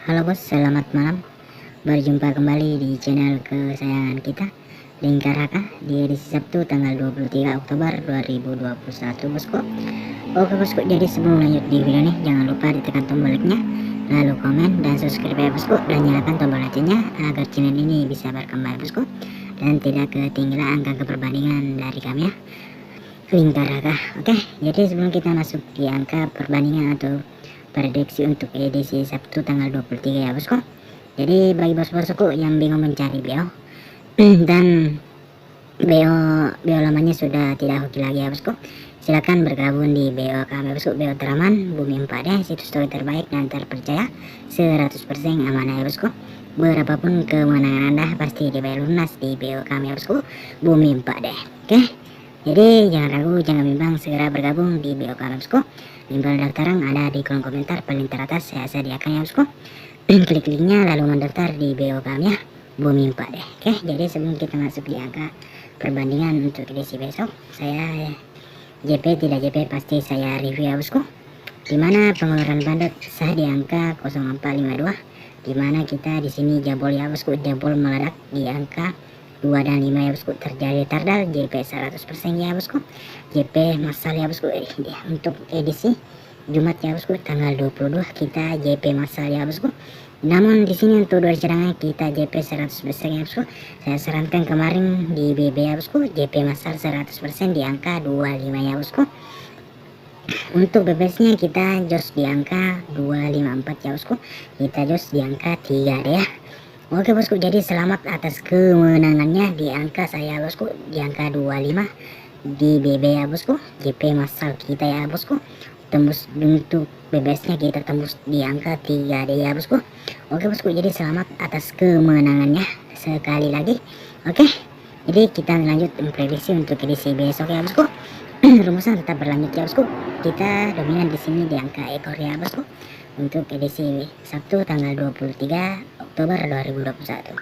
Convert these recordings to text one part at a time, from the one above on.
Halo bos, selamat malam. Berjumpa kembali di channel kesayangan kita, Lingkar HK, di edisi Sabtu tanggal 23 Oktober 2021 bosku. Oke bosku, jadi sebelum lanjut di video ini, jangan lupa ditekan tombol like-nya, lalu komen dan subscribe ya bosku, dan nyalakan tombol loncengnya agar channel ini bisa berkembang bosku, dan tidak ketinggalan angka perbandingan dari kami ya, Lingkar HK. Oke, jadi sebelum kita masuk di angka perbandingan atau prediksi untuk edisi Sabtu tanggal 23 ya bosku. Jadi bagi bos-bosku yang bingung mencari BO dan BO lamanya sudah tidak hoki lagi ya bosku, silakan bergabung di BO kami bosku, BO teraman Bumi 4D, situs story terbaik dan terpercaya, 100% amanah ya bosku. Berapapun kemenangan Anda pasti dibayar lunas di BO kami ya bosku, Bumi 4D. Oke, jadi jangan ragu, jangan bimbang, segera bergabung di BO kami bosku. Link pendaftaran ada di kolom komentar paling teratas, saya sediakan ya bosku. Klik linknya lalu mendaftar di BO kami ya, Bumi 4 deh. Oke, jadi sebelum kita masuk di angka perbandingan untuk edisi besok, saya JP tidak JP pasti saya review ya bosku, dimana pengeluaran bandot sah di angka 0452, dimana kita di sini jabol ya bosku, jabol meledak di angka 2 dan 5 ya bosku, terjadi tardal JP 100% ya bosku, JP massal ya bosku. Untuk edisi Jumat ya bosku tanggal 22 kita JP massal ya bosku. Namun di sini untuk dua cadangan kita JP 100% ya bosku. Saya sarankan kemarin di BB ya bosku, JP massal 100% di angka 25 ya bosku. Untuk BBS-nya kita jos di angka 254 ya bosku, kita jos di angka 3 deh ya. Oke bosku, jadi selamat atas kemenangannya di angka saya bosku, di angka 25 di BB ya bosku, JP massal kita ya bosku. Tembus untuk BBS-nya kita tembus di angka 3D ya bosku. Oke bosku, jadi selamat atas kemenangannya sekali lagi. Oke, jadi kita lanjut memprediksi untuk edisi besok ya bosku. Rumusan tetap berlanjut ya bosku. Kita dominan di sini di angka ekor ya bosku. Untuk edisi Sabtu tanggal 23 Oktober 2021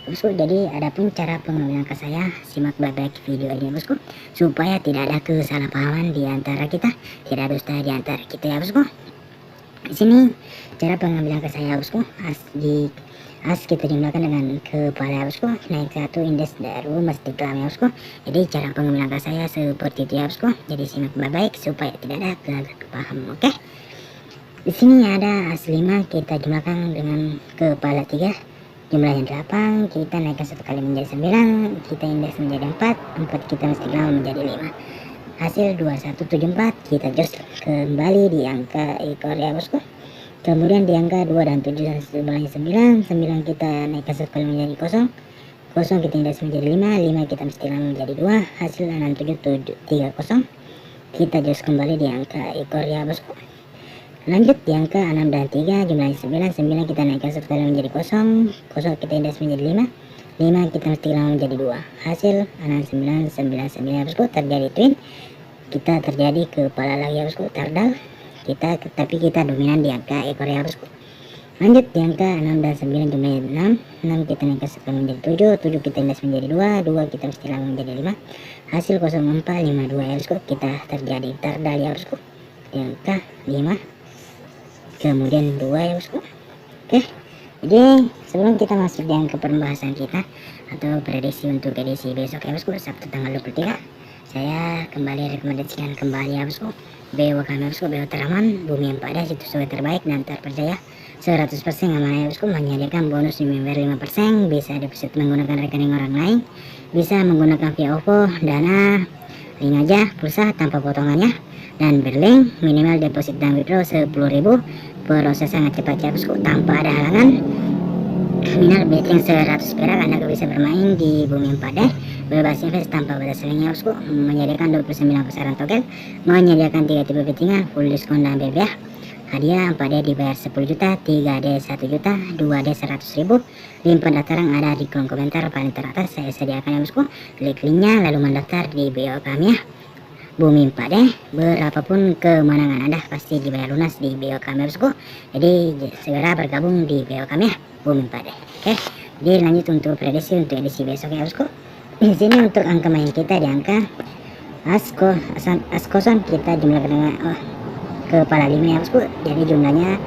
bosku. Jadi adapun cara pengambilan angka saya, simak baik-baik video ini bosku, supaya tidak ada kesalahpahaman di antara kita, tidak ada dusta di antara kita ya bosku. Di sini cara pengambilan angka saya bosku, as kita jumlahkan dengan kepala bosku, naik satu indeks baru mesti kelam ya bosku. Jadi cara pengambilan angka saya seperti itu ya bosku. Jadi simak baik-baik supaya tidak ada kesalahpahaman. Oke, di sini ada as 5 kita jumlahkan dengan kepala 3, jumlahnya 8, kita naikkan satu kali menjadi 9, kita indeks menjadi 4 kita mesti kelam menjadi 5, hasil 2174, kita jos kembali di angka ekor ya bosku. Kemudian di angka 2 dan 7 jumlahnya 9 kita naikkan satu kali menjadi 0 kita indeks menjadi 5 kita mesti kelam menjadi 2, hasil 6730, kita jos kembali di angka ekor ya bosku. Lanjut di angka 6 dan 3 jumlahnya 9 kita naikkan satu kali menjadi 0 kita indeks menjadi 5 kita mesti kelam menjadi 2, hasil 6999 bosku. Terjadi twin, kita terjadi kepala lagi ya bosku, tardal kita, tapi kita dominan di angka ekor ya bosku. Lanjut di angka 6 dan 9 jumlahnya 6 kita naikkan satu kali menjadi 7 kita indeks menjadi 2 kita mesti kelam menjadi 5, hasil 0452 ya bosku. Kita terjadi tardal ya bosku di angka 5 kemudian 2 ya bosku. Oke, jadi sebelum kita masuk di angka pembahasan kita atau prediksi untuk edisi besok ya bosku, Sabtu tanggal 23, saya kembali rekomendasikan kembali ya bosku, BO kami bosku, BO teraman Bumi 4D, situs story terbaik dan terpercaya, 100% amanah ya bosku. Menyediakan bonus member 5%, bisa deposit menggunakan rekening orang lain, bisa menggunakan via OVO, Dana, link aja, pulsa tanpa potongannya, dan berlink, minimal deposit dan withdraw 10.000, proses sangat cepat ya bosku, tanpa ada halangan. Nominal betting 100 perak, Anda bisa bermain di Bumi 4D, bebas invest tanpa batas linknya bosku. Menyediakan 29 pasaran token, menyediakan 3 tipe bettingan, full diskon dan BB ya. Hadiah 4D dibayar 10 juta, 3D 1 juta, 2D 100.000. Link pendaftaran ada di kolom komentar paling teratas, saya sediakan ya bosku. Klik linknya lalu mendaftar di BO kami ya, Bumi 4D. Berapapun kemenangan Anda pasti dibayar lunas di BO kami bosku. Jadi segera bergabung di BO kami ya, Bumi 4D. Oke, jadi lanjut untuk prediksi untuk edisi besok ya bosku. Di sini untuk angka main kita di angka as kosong kita jumlah dengan kepala 5 ya bosku. Jadi jumlahnya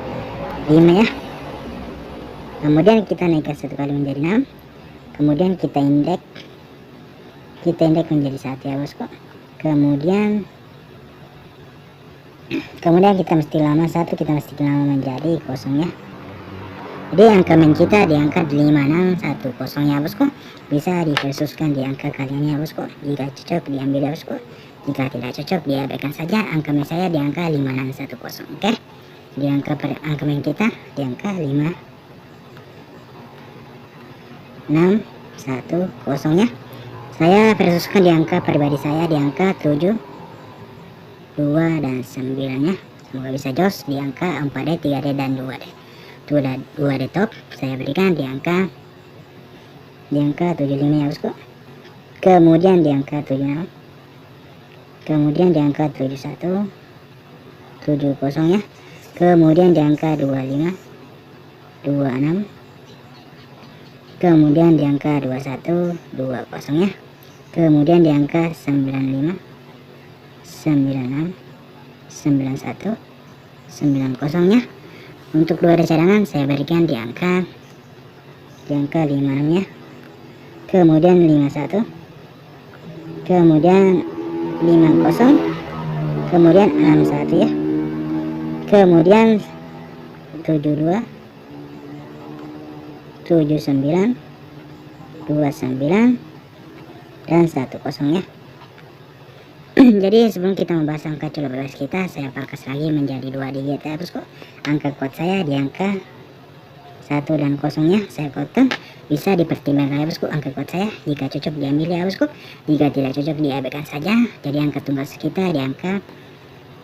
5 ya. Kemudian kita naikkan 1 kali menjadi 6. Kemudian kita indeks menjadi 1 ya bosku. Kemudian kita mesti lama 1, kita mesti lama menjadi 0 ya. Jadi angka main kita di angka 5610 ya bosku. Bisa diversuskan di angka kalian ya bosku. Jika cocok diambil ya bosku, jika tidak cocok diabaikan saja. Angka main saya di angka 5610. Oke. Di angka main kita di angka 5610 ya. Saya versuskan di angka pribadi saya di angka 7, 2 dan 9 ya. Semoga bisa jos di angka 4D, 3D dan 2D. 2D top saya berikan di angka 75 ya bosku. Kemudian di angka 76. Kemudian di angka 71, 70 ya. Kemudian di angka 25, 26. Kemudian di angka 21, 20 ya. Kemudian di angka 95, 96, 91, 90 ya. Untuk 2D cadangan saya berikan di angka 56 ya. Kemudian 51, kemudian 50, kemudian 61 ya. Kemudian 72, 79, 29 dan 10 ya. Jadi sebelum kita membahas angka coba bebas kita, saya perkas lagi menjadi 2 digit ya bosku. Angka kuat saya di angka 1 dan 0 ya. Saya kodkan, bisa dipertimbangkan ya bosku angka kuat saya. Jika cocok diambil ya bosku, jika tidak cocok diabaikan saja. Jadi angka tunggal kita di angka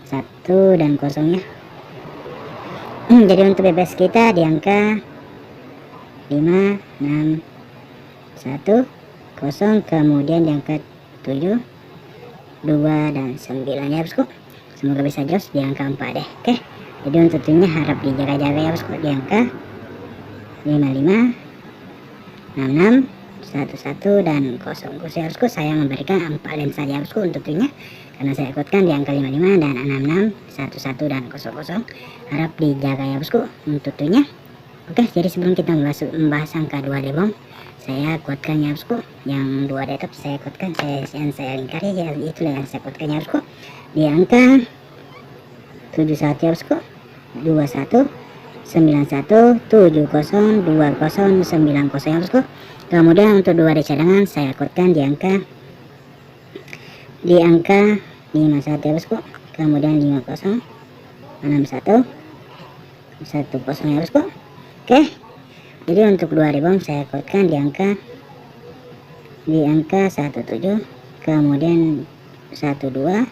1 dan 0 ya. Jadi untuk bebas kita di angka 5, 6, 1, 0. Kemudian di angka 7, 2 dan 9 ya bosku. Semoga bisa jos di angka 4 deh. Oke. Jadi untuk ini harap dijaga-jaga ya bosku di angka 55, 66, 11 dan 0 ya bosku. Saya memberikan 4 lensa ya bosku untuk ini, karena saya ikutkan di angka 55 dan 66, 11 dan 00. Harap dijaga ya bosku untuk ini. Oke, jadi sebelum kita membahas angka 2D bom, saya kuatkan ya bosku. Yang 2D top saya kuatkan, saya lingkari ya, itulah yang saya kuatkan ya bosku di angka 71 ya bosku, 21, 91, 70, 20, 90 ya bosku. Kemudian untuk 2D cadangan saya kuatkan di angka 51 ya bosku. Kemudian 50, 61, 10 ya bosku. Oke. Jadi untuk 2D bom saya kuatkan di angka 17, kemudian 12,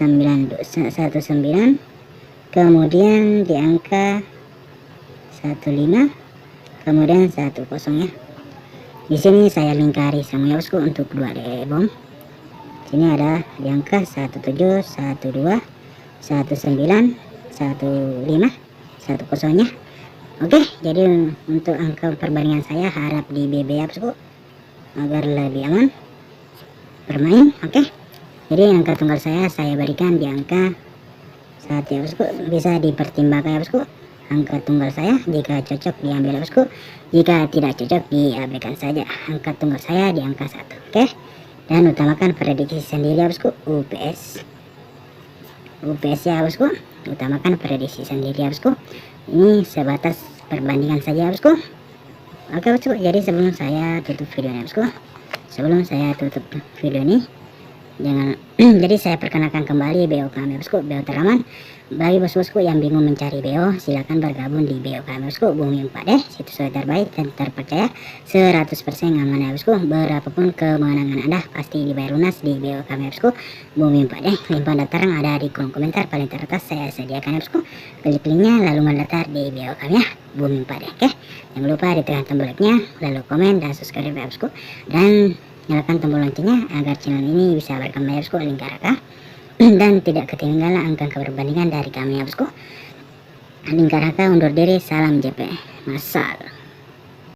19, kemudian di angka 15, kemudian 10 ya. Di sini saya lingkari semua ya bosku untuk 2D bom. Sini ada di angka 17, 12, 19, 15, 10 nya. Oke, jadi untuk angka perbandingan saya harap di BB ya bosku agar lebih aman bermain. Oke, jadi angka tunggal saya berikan di angka 1 ya bosku. Bisa dipertimbangkan ya bosku angka tunggal saya. Jika cocok diambil ya bosku, jika tidak cocok diabaikan saja. Angka tunggal saya di angka 1. Oke, dan utamakan prediksi sendiri ya bosku. UPS ya bosku, utamakan prediksi sendiri ya bosku. Ini sebatas perbandingan saja ya bosku. Oke bosku, jadi sebelum saya tutup video ini bosku, jangan jadi saya perkenalkan kembali BO kami bosku, BO teraman. Bagi bos-bosku yang bingung mencari BO, silakan bergabung di BO kami bosku, Bumi 4D, situs web terbaik dan terpercaya, 100% aman ya bosku. Berapapun kemenangan Anda pasti dibayar lunas di BO kami bosku, Bumi 4D. Link pendaftaran ada di kolom komentar paling teratas saya sediakan ya bosku. Klik linknya lalu mendaftar di BO kami ya, Bumi 4D. Oke, jangan lupa ditekan tombol like-nya, lalu komen dan subscribe ya bosku, dan nyalakan tombol loncengnya agar channel ini bisa berkembang ya bosku, lingkar dan tidak ketinggalan angka perbandingan dari kami ya bosku. Lingkar undur diri, salam JP Masal.